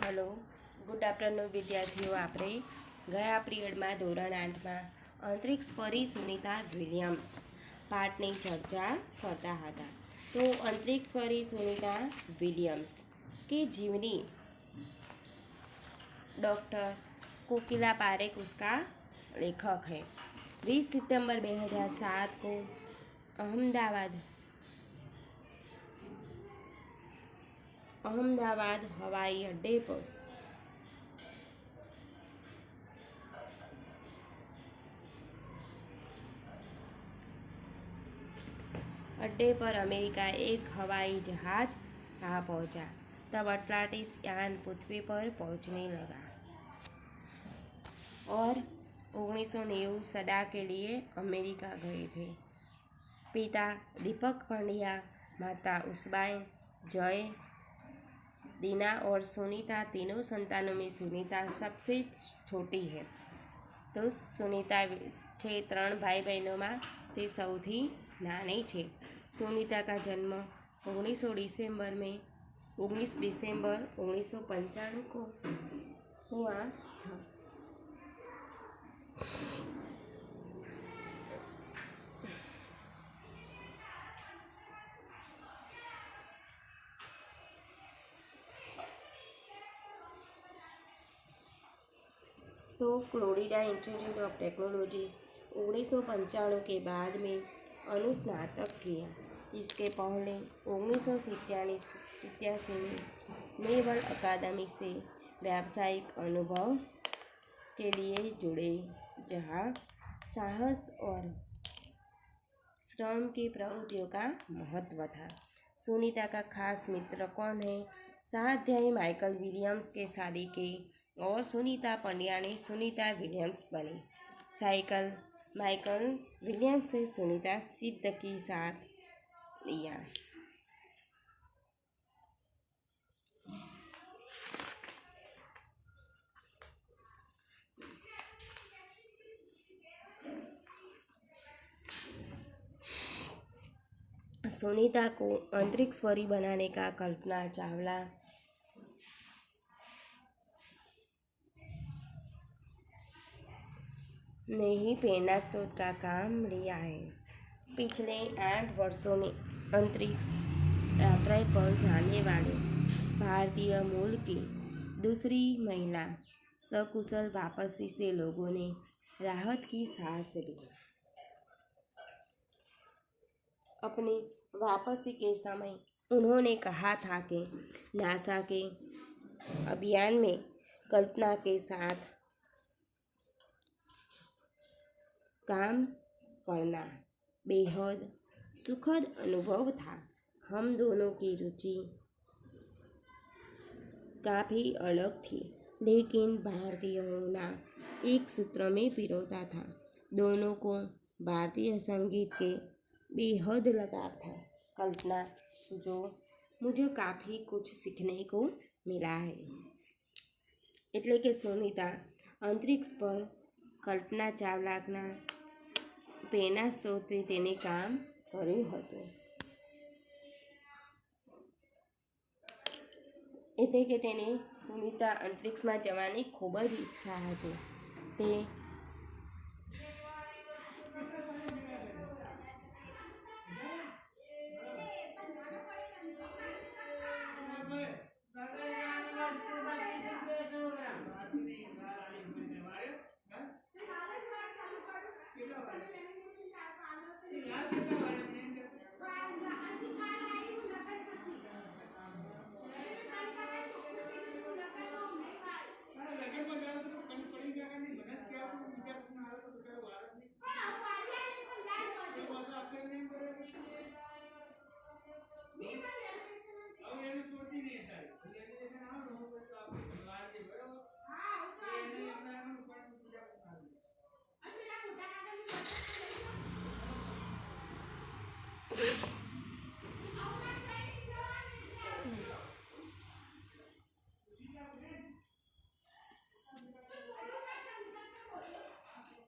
Hello, good afternoon વિદ્યાર્થીઓ. આપણે ગયા પિરિયડમાં ધોરણ 8માં અંતરિક્ષ પરી સુનિતા વિલિયમ્સ પાઠની ચર્ચા કરતા હતા. તો અંતરિક્ષ પરી સુનિતા વિલિયમ્સ કે जीवनी डॉक्टर कोकिला पारेख उसका लेखक है. 20 सितंबर 2007 को अहमदाबाद हवाई अड्डे पर अमेरिका एक हवाई जहाज आ पहुंचा. तब अटलांटिस यान पृथ्वी पर पहुंचने लगा और 1990 सदा के लिए अमेरिका गए थे. पिता दीपक पंड्या, माता उषाबाई, जय, दीना और सुनीता तीनों संतानों में सुनीता सबसे छोटी है. तो सुनीता छे 3 भाई बहनों में ते सौथी नानी छे. सुनीता का जन्म 19 दिसंबर 1995 को हुआ था. तो फ्लोरिडा इंस्टीट्यूट ऑफ टेक्नोलॉजी 1995 के बाद में अनुस्नातक किया. इसके पहले 1987 में नेवल अकादमी से व्यावसायिक अनुभव के लिए जुड़े, जहाँ साहस और श्रम की प्रवृत्तियों का महत्व था. सुनीता का खास मित्र कौन है? साध्यायी माइकल विलियम्स के शादी के और सुनीता पंड्या ने सुनीता विलियम्स बनी. साइकिल माइकल विलियम्स से सुनीता सिद्ध की साथ लिया. सुनीता को अंतरिक्ष परी बनाने का कल्पना चावला ने ही प्रेरणा स्रोत का काम लिया है. पिछले 8 वर्षों में अंतरिक्ष यात्रा पर जाने वाले भारतीय मूल की दूसरी महिला सकुशल वापसी से लोगों ने राहत की सांस ली. अपनी वापसी के समय उन्होंने कहा था कि नासा के अभियान में कल्पना के साथ काम करना बेहद सुखद अनुभव था. हम दोनों की रुचि काफ़ी अलग थी, लेकिन भारतीय होना एक सूत्र में पिरोता था. दोनों को भारतीय संगीत के बेहद लगाव था. कल्पना जो मुझे काफ़ी कुछ सीखने को मिला है. એટલે કે સુનિતા અંતરિક્ષ પર કલ્પના ચાવલાના પ્રેરણા સ્ત્રોતે તેને કામ કર્યું હતું. એટલે કે તેને સુનિતા અંતરિક્ષમાં જવાની ખૂબ જ ઈચ્છા હતી. તે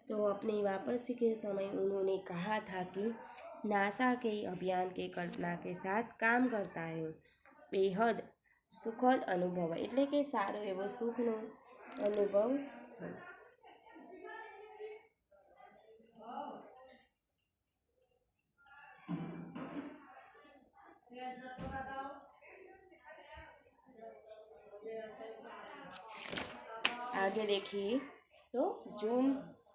तो अपनी वापसी के समय उन्होंने कहा था कि नासा के अभियान के कल्पना के साथ काम करता है. बेहद સુખદ અનુભવ એટલે કે સારો એવો સુખનો અનુભવ થાય. आगे देखिए तो जून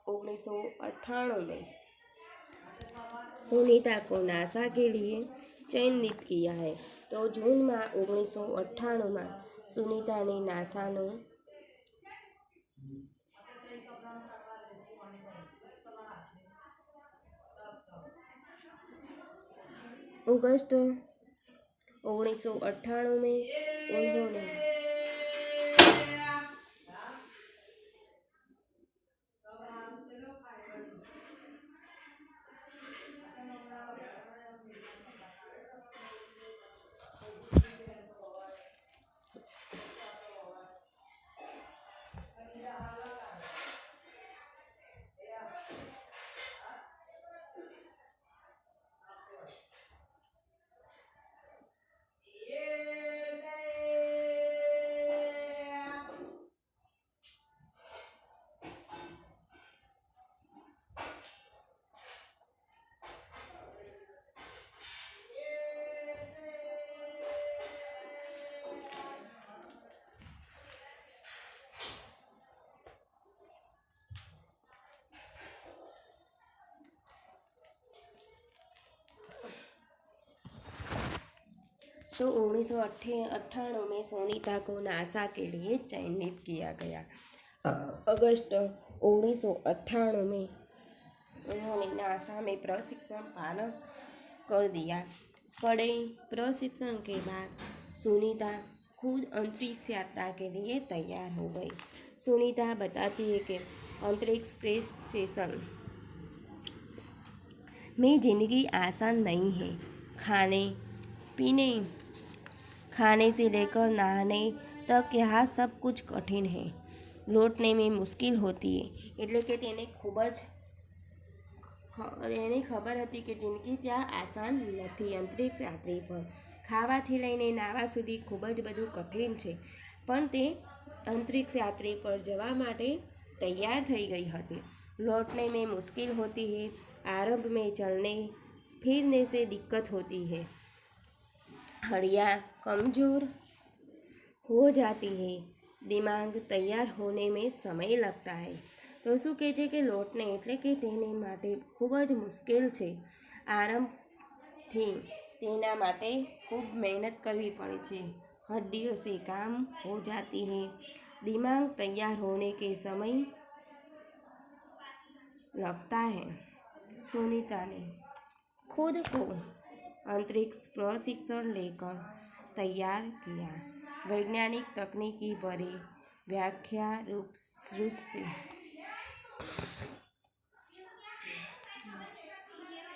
1998 में सुनीता को नासा के लिए चयनित किया है. तो जून में 1998 में सुनीता ने नासा नो अगस्त 1998 में उन्होंने तो 1998 में सोनीता को नासा के लिए चयनित किया गया. अगस्त 1998 में उन्होंने नासा में प्रशिक्षण पालन कर दिया. कड़े प्रशिक्षण के बाद सुनीता खुद अंतरिक्ष यात्रा के लिए तैयार हो गई. सुनीता बताती है कि अंतरिक्ष स्पेस स्टेशन में ज़िंदगी आसान नहीं है. खाने से लेकर नहाने तक यहाँ सब कुछ कठिन है. लौटने में मुश्किल होती है. એટલે કે તેને ખૂબ જ એને ખબર હતી કે જિંદગી ત્યાં આસાન નથી. અંતરિક્ષ યાત્રી પર ખાવાથી લઈને નાવા સુધી ખૂબ જ બધું કઠિન છે, પણ તે અંતરિક્ષ યાત્રી પર જવા માટે તૈયાર થઈ ગઈ હતી. लौटने में मुश्किल होती है. आरंभ में चलने फिरने से दिक्कत होती है. हड्डियाँ कमज़ोर हो जाती है. दिमाग तैयार होने में समय लगता है. तो શું કહે છે કે લોટને એટલે કે તેને માટે ખૂબ જ મુશ્કેલ છે. આરંભથી તેના માટે ખૂબ મહેનત કરવી પડે છે. हड्डियों से काम हो जाती है. दिमाग तैयार होने के समय लगता है. सुनीता ने खुद को अंतरिक्ष प्रशिक्षण लेकर तैयार किया. वैज्ञानिक तकनीकी भरी व्याख्या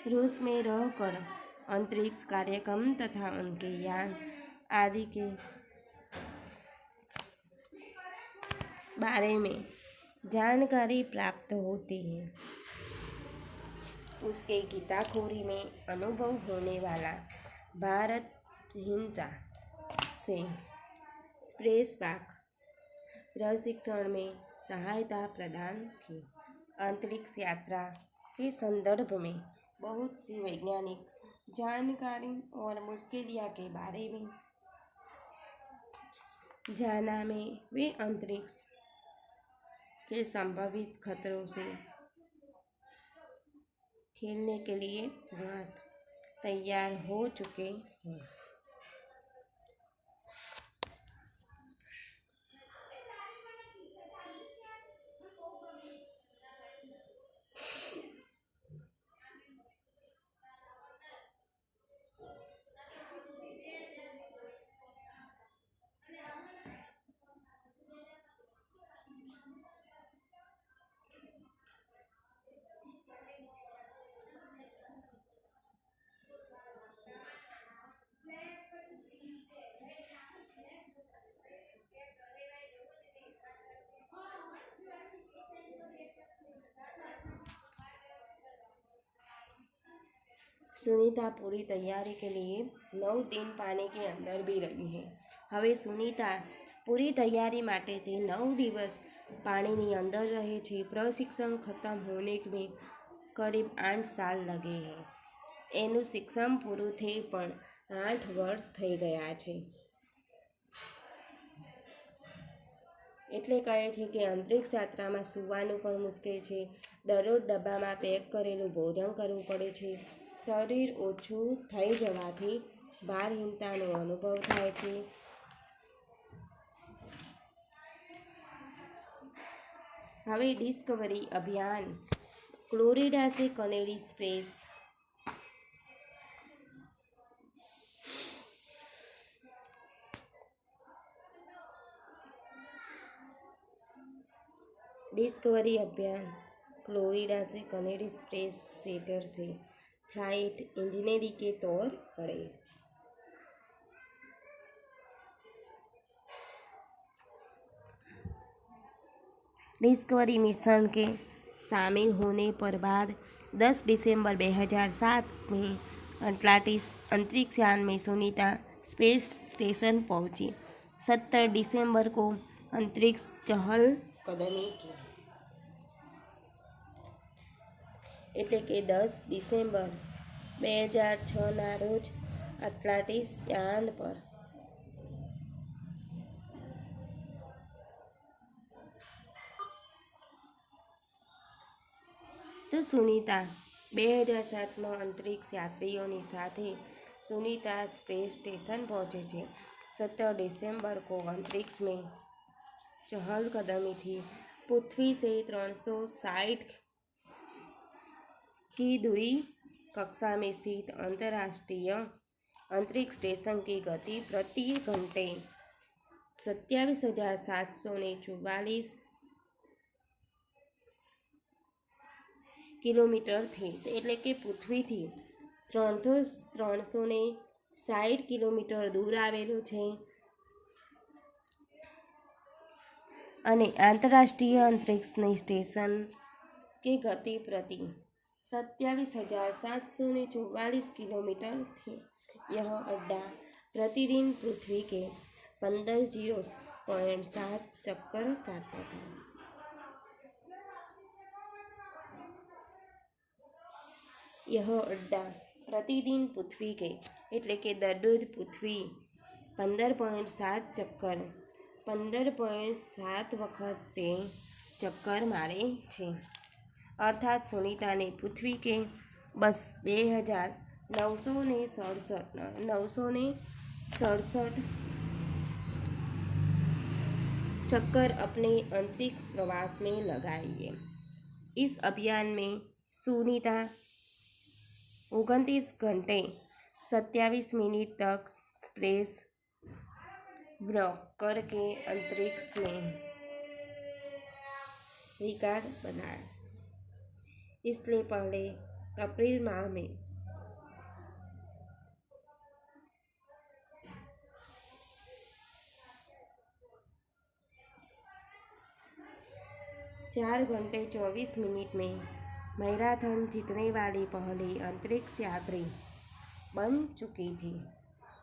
रूस में रहकर अंतरिक्ष कार्यक्रम तथा उनके यान आदि के बारे में जानकारी प्राप्त होती है. उसके गीताखोरी में अनुभव होने वाला भारतहीनता से स्पेसवाक प्रशिक्षण में सहायता प्रदान की. अंतरिक्ष यात्रा के संदर्भ में बहुत सी वैज्ञानिक जानकारी और मुश्किलों के बारे में जाना में वे अंतरिक्ष के संभावित खतरों से खेलने के लिए बहुत तैयार हो चुके हैं. सुनीता पूरी तैयारी के लिए 9 दिन पानी के अंदर भी रही है. હવે સુनीता पूरी तैयारी માટે તે 9 દિવસ पानी अंदर रहे छे। प्रशिक्षण खत्म होने में करीब 8 साल लगे हैं। એનું શિક્ષણ પૂરું થઈ પણ 8 વર્ષ થઈ ગયા છે। એટલે કહે છે કે અંતરિક્ષ યાત્રામાં સૂવાનું પણ મુશ્કેલ છે। દરરોજ ડબ્બામાં પેક કરેલું ભોજન કરવું પડે છે। શરીર ઓછું થઈ જવાથી ભારહીનતાનો અનુભવ થાય છે। હવે ડિસ્કવરી અભિયાન ફ્લોરિડા से कनेडी स्पेस डिस्कवरी अभियान फ्लोरिडा से कनेडी स्पेस सेंटर से फ्लाइट इंजीनियरिंग के तौर पर डिस्कवरी मिशन के शामिल होने पर बाद 10 दिसंबर 2007 में अटलांटिस अंतरिक्ष यान में सुनीता स्पेस स्टेशन पहुंची। 17 दिसंबर को अंतरिक्ष चहलकदमी की એટલે કે 10 ડિસેમ્બર 2006ના રોજ અટલાન્ટિસ યાન પર તો સુनीता 2007માં અંતરિક્ષ યાત્રીઓની સાથે सुनीता स्पेस स्टेशन पहुंचे थे। 17 दिसंबर को अंतरिक्ष में चहलकदमी थी। पृथ्वी से 360 की दूरी कक्षा में स्थित अंतर्राष्ट्रीय अंतरिक्ष स्टेशन की गति प्रति घंटे 27,744 किलोमीटर थी। એટલે કે પૃથ્વીથી 360 કિલોમીટર દૂર આવેલું છે અને આંતરરાષ્ટ્રીય અંતરિક્ષ સ્ટેશન की गति प्रति 27,744 किलोमीटर थी। यह अड्डा प्रतिदिन पृथ्वी के 15.7 चक्कर काटता था। यह अड्डा प्रतिदिन पृथ्वी के એટલે કે દરરોજ પૃથ્વી 15.7 ચક્કર 15.7 વખત તે ચક્કર મારે છે। अर्थात सुनीता ने पृथ्वी के बस 967 चक्कर अपने अंतरिक्ष प्रवास में लगाए। इस अभियान में सुनीता 29 घंटे 27 मिनट तक स्पेस ब्लॉक करके अंतरिक्ष में रिकॉर्ड बनाया। इसलिए पहले अप्रैल माह में 4 घंटे 24 मिनट में मैराथन जीतने वाली पहली अंतरिक्ष यात्री बन चुकी थी।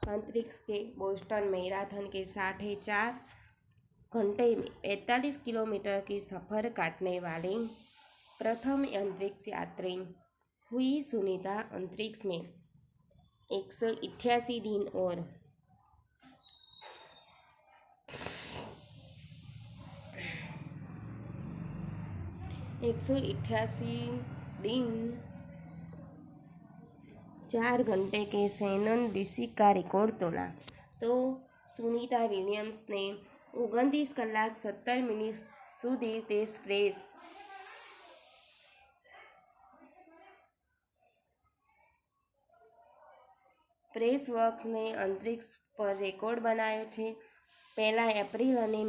अंतरिक्ष के बोस्टन मैराथन के 4 घंटे में 45 किलोमीटर की सफ़र काटने वाली प्रथम अंतरिक्ष यात्री हुई। सुनीता अंतरिक्ष में 188 दिन और 4 घंटे के शैनन ड्यूसी का रिकॉर्ड तोड़ा। तो सुनीता विलियम्स ने 29 કલાક 17 મિનિટ સુધી તે પ્રેસ વર્ક્સને અંતરિક્ષ પર રેકોર્ડ બનાવ્યો છે। પહેલા એપ્રિલ અને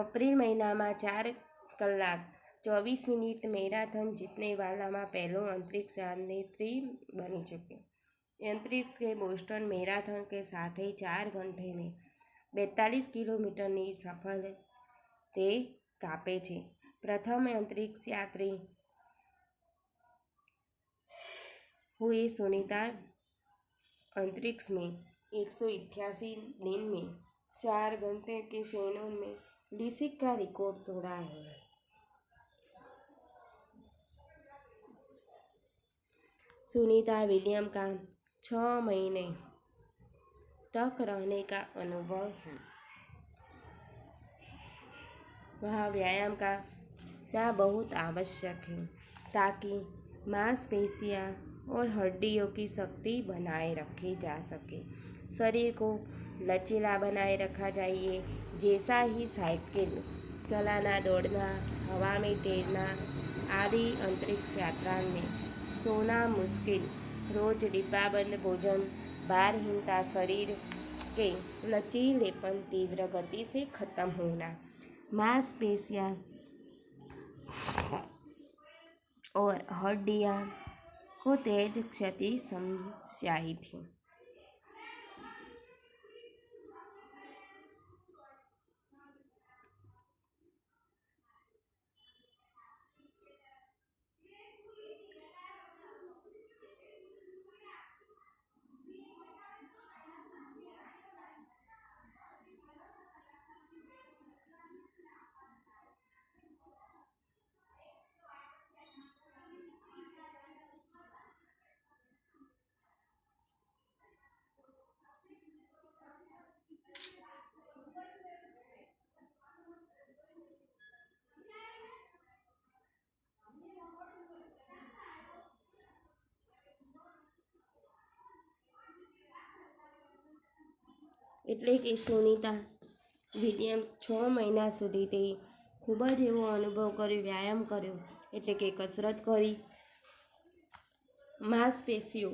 એપ્રિલ મહિનામાં 4 કલાક 24 મિનિટ मैराथन जीतने वाला में पहलो अंतरिक्ष यात्री बनी चुके। अंतरिक्ष के बोस्टन मैराथन के साथ 4 घंटे में 42 किलोमीटर की सफर ते कापे छे। प्रथम अंतरिक्ष यात्री हुई। सुनीता अंतरिक्ष में 188 दिन में 4 घंटे के सेशनों में लीसिक का रिकॉर्ड तोड़ा है। सुनीता विलियम का 6 महीने तक रहने का अनुभव है। वह व्यायाम करना बहुत आवश्यक है ताकि मांसपेशियां और हड्डियों की शक्ति बनाए रखी जा सके। शरीर को लचीला बनाए रखा चाहिए। जैसा ही साइकिल चलाना, दौड़ना, हवा में तैरना आदि अंतरिक्ष यात्रा में सोना मुश्किल, रोज डिब्बाबंद भोजन, भारहीनता, शरीर के लचीलेपन तीव्र गति से खत्म होना, मांसपेशियां और हड्डियां को तेज क्षति समस्याएं थी। એટલે કે સુનીતા વિલિયમ 6 મહિના સુધી તે ખૂબ જ એવો અનુભવ કર્યો, વ્યાયામ કર્યો, એટલે કે કસરત કરી, માંસપેશીઓ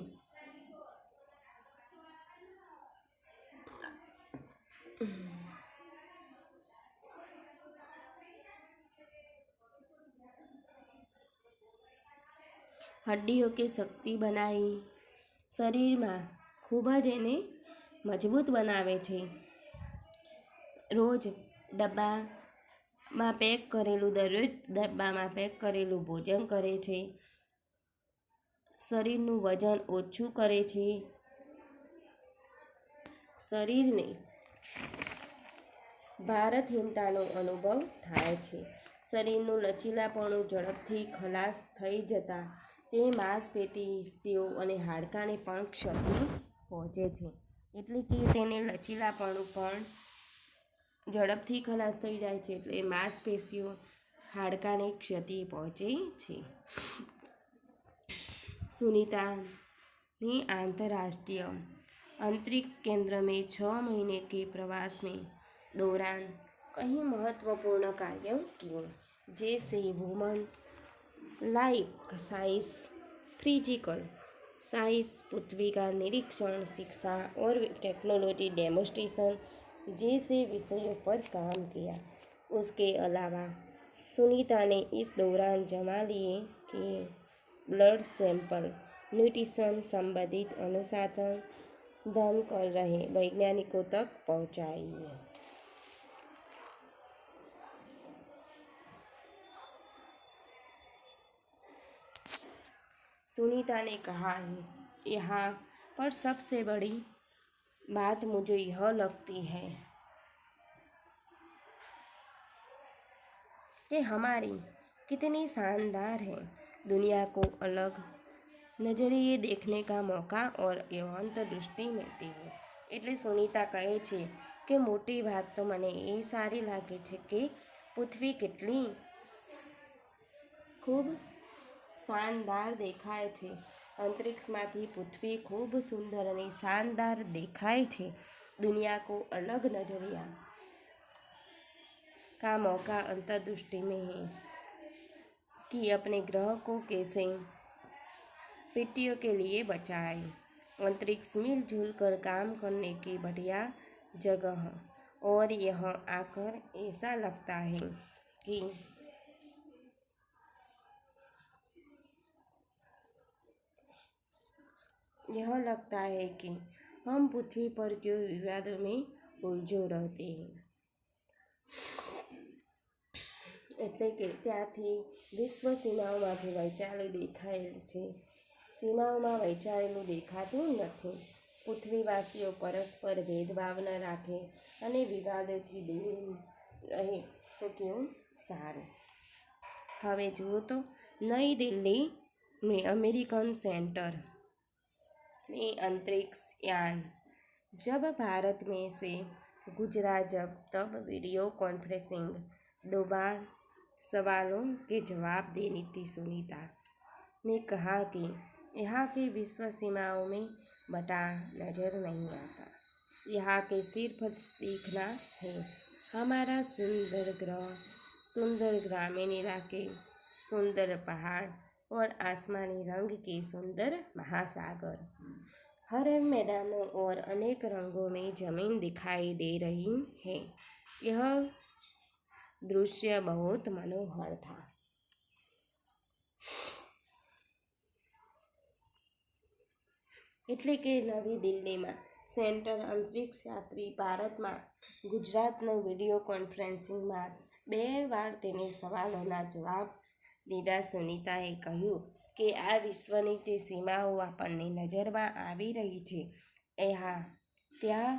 હડ્ડીઓ કે શક્તિ બનાવી, શરીરમાં ખૂબ જ એને મજબૂત બનાવે છે। રોજ ડબ્બામાં પેક કરેલું, દરરોજ ડબ્બામાં પેક કરેલું ભોજન કરે છે। શરીરનું વજન ઓછું કરે છે। શરીરને ભારહીનતાનો અનુભવ થાય છે। શરીરનું લચીલાપણું ઝડપથી ખલાસ થઈ જતાં તે માંસપેશીઓ અને હાડકાને પણ ક્ષતિ પહોંચે છે। એટલે કે તેને લચીલાપણું પણ ઝડપથી ખલાસ થઈ જાય છે, એટલે માંસપેશીઓ, હાડકાને ક્ષતિ પહોંચે છે। सुनीता ने अंतर्राष्ट्रीय अंतरिक्ष केंद्र में 6 महीने के प्रवास में दौरान कई महत्वपूर्ण कार्य किए, जैसे woman life science, physical science, पृथ्वी का निरीक्षण, शिक्षा और टेक्नोलॉजी डेमोन्स्ट्रेशन जैसे विषयों पर काम किया। उसके अलावा सुनीता ने इस दौरान जमा लिए कि ब्लड सैंपल न्यूट्रिशन संबंधित अनुसंधान कर रहे वैज्ञानिकों तक पहुंचाइए। सुनीता ने कहा है, यहाँ पर सबसे बड़ी बात मुझे यह लगती है कि हमारी कितनी शानदार है, दुनिया को अलग नजरिए देखने का मौका और यवंत दृष्टि मिलती है। એટલે સુનીતા કહે છે કે મોટી વાત તો મને એ સારી લાગે છે કે પૃથ્વી કેટલી ખૂબ શાનદાર દેખાય છે। અંતરિક્ષમાંથી પૃથ્વી ખૂબ સુંદર અને શાનદાર દેખાય છે। दुनिया को अलग नजरिया का मौका अंतर्दृष्टि में है कि अपने ग्रह को कैसे बेटियों के लिए बचाए। अंतरिक्ष मिलजुल कर काम करने की बढ़िया जगह है और यह आकर ऐसा लगता है कि हम पृथ्वी पर क्यों विवादों में उलझो रहते हैं। એટલે કે ત્યાંથી વિશ્વ સીમાઓમાંથી વહેંચાયેલું દેખાયેલું છે, સીમાઓમાં વહેંચાયેલું દેખાતું નથી। પૃથ્વીવાસીઓ પરસ્પર ભેદભાવ ન રાખે અને વિવાદોથી દૂર રહે તો કેવું સારું. હવે જુઓ તો नई दिल्ली में अमेरिकन सेंटर में अंतरिक्ष यान जब भारत में से गुजरा तब वीडियो कॉन्फ्रेंसिंग दो बार सवालों के जवाब देनी थी. सुनीता ने कहा कि यहाँ की विश्व सीमाओं में बटा नजर नहीं आता. यहाँ के सिर्फ देखना है हमारा सुंदर ग्रह, सुंदर ग्रामीण इलाके, सुंदर पहाड़ और आसमानी रंग के सुंदर महासागर. हर मैदानों और अनेक रंगों में जमीन दिखाई दे रही है. यह दृश्य बहुत मनोहर था. એટલે કે નવી દિલ્હીમાં સેન્ટર અંતરિક્ષ યાત્રી ભારતમાં ગુજરાતના વિડીયો કોન્ફરન્સિંગમાં 2 વાર તેને સવાલોના જવાબ દીધા. સુનીતાએ કહ્યું કે આ વિશ્વની તે સીમાઓ આપણને નજરમાં આવી રહી છે. ત્યાં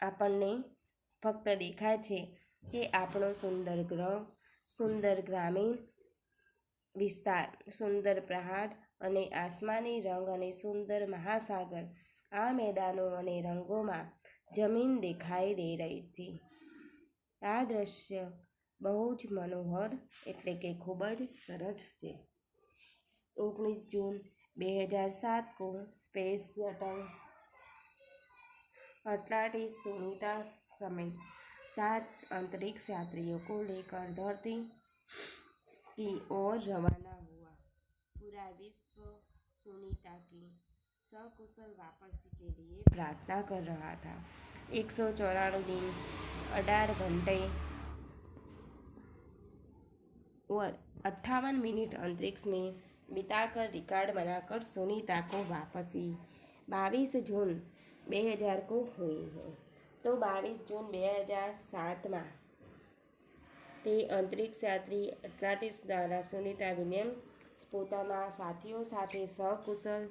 આપણને ફક્ત દેખાય છે કે આપણો સુંદર ગ્રહ, સુંદર ગ્રામીણ વિસ્તાર, સુંદર પહાડ અને આસમાની રંગ અને સુંદર મહાસાગર. આ મેદાનો અને રંગોમાં જમીન દિખાઈ દે રહી હતી. આ દ્રશ્ય બહુ જ મનોહર એટલે કે ખૂબ જ સરસ છે. 19 जून 2007 को स्पेस शटल अटलांटिस सुनीता समेत 7 अंतरिक्ष यात्रियों को लेकर धरती की ओर रवाना हुआ. पूरा विश्व सुनीता की सकुशल वापसी के लिए प्रार्थना कर रहा था. 194 दिन 18 घंटे और 58 मिनट अंतरिक्ष में बिताकर रिकॉर्ड बनाकर सुनीता को वापसी 22 जून 2000 को हुई है. तो 22 जून 2007 में તે અંતરિક્ષ યાત્રી એટલાન્ટિસ દ્વારા સુનીતા વિલિયમ્સ પોતાના સાથીઓ સાથે સકુશલ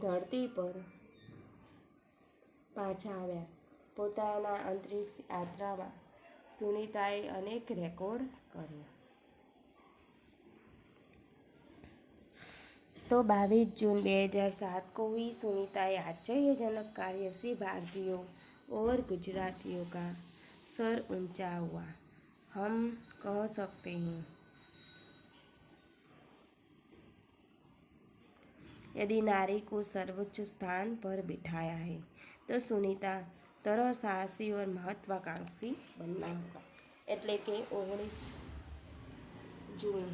ધરતી પર પાછા આવ્યા. પોતાના અંતરિક્ષ યાત્રામાં સુનીતાએ અનેક રેકોર્ડ કર્યા. तो 22 जून 2007 को हुई सुनीताए आश्चर्यजनक कार्य से भारतीयों और गुजरातियों का सर ऊंचा हुआ. हम कह सकते हैं यदि नारी को सर्वोच्च स्थान पर बिठाया है तो सुनीता तरह साहसी और महत्वाकांक्षी बनना होगा. એટલે કે 19 जून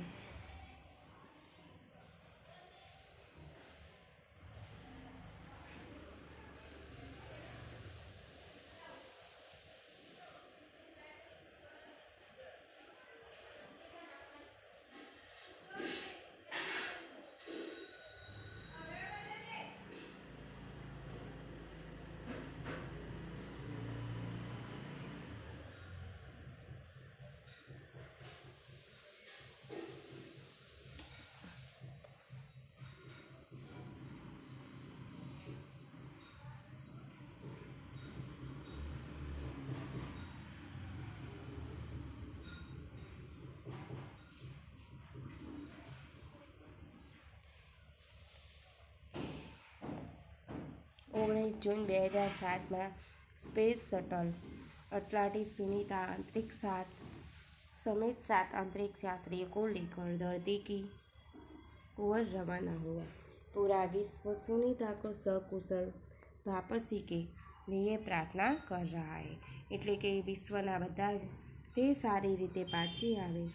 जून 2007 में स्पेस शटल अटलांटिस सुनीता अंतरिक्ष समेत 7 अंतरिक्ष यात्रियों को लेकर धरती की ओर रवाना हुआ. पूरा विश्व सुनीता को सकुशल वापसी के लिए प्रार्थना कर रहा है. એટલે કે વિશ્વના બધા જ તે સારી રીતે પાછી આવે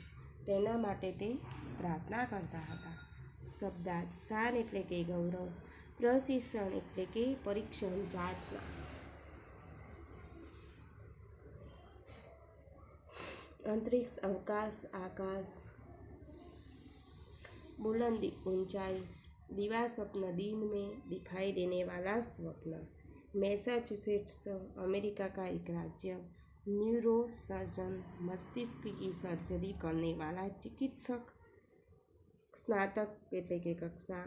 તેના માટે તે પ્રાર્થના કરતા હતા. શબ્દાર્થ સાર એટલે કે ગૌરવ, પ્રશિક્ષણ એટલે કે પરીક્ષણ, જાંચના. अंतरिक्ष, अवकाश, आकाश, बुलंदी, ऊंचाई, दिवा स्वप्न, दिन में दिखाई देने वाला स्वप्न. मैसाचुसेट्स अमेरिका का एक राज्य. न्यूरो सर्जन, मस्तिष्क की सर्जरी करने वाला चिकित्सक. स्नातक એટલે કે કક્ષા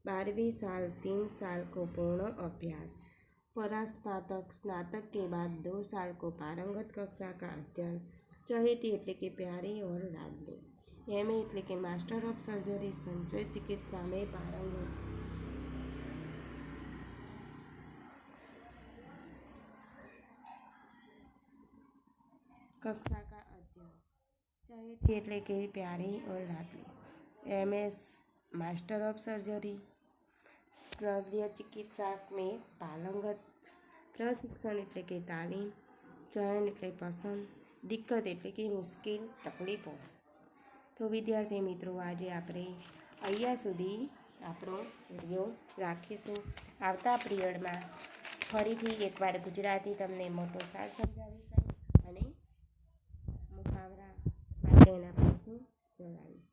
12वीं साल 3 साल को पूर्ण अभ्यास. परास्नातक स्नातक के बाद 2 साल को पारंगत कक्षा का अध्ययन, चहेती એટલે કે प्यारी और लाडली, एमए એટલે કે मास्टर ऑफ सर्जरी संशय चिकित्सा में पारंगत, कक्षा का अध्ययन, चहेती એટલે કે प्यारी और लाडली, एमएस मास्टर ऑफ सर्जरी शल्य चिकित्सा में पारंगत, प्रशिक्षण એટલે કે તાલીમ, ચયન એટલે પસંદ, દિક્કત એટલે કે મુશ્કેલ તકલીફો। તો વિદ્યાર્થી મિત્રો આજે આપણે અહીંયા સુધી આપણો વિડીયો રાખીશું। આવતા પિરિયડમાં ફરીથી એકવાર ગુજરાતી તમને મોટો સાર સમજાવીશ અને મુહાવરા માટેના પ્રશ્નો જણાવીશ।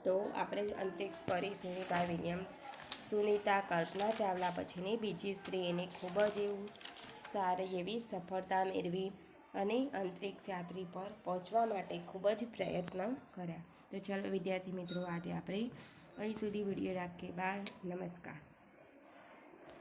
તો આપણે અંતરિક્ષ પરી સુનિતા વિલિયમ્સ, સુનિતા કલ્પના ચાવલા પછીની બીજી સ્ત્રી, એને ખૂબ જ એવું સારી એવી સફળતા મેળવી અને અંતરિક્ષ યાત્રી પર પહોંચવા માટે ખૂબ જ પ્રયત્ન કર્યા। તો ચાલો વિદ્યાર્થી મિત્રો આજે આપણે અહીં સુધી વિડીયો રાખીએ। બાય, નમસ્કાર।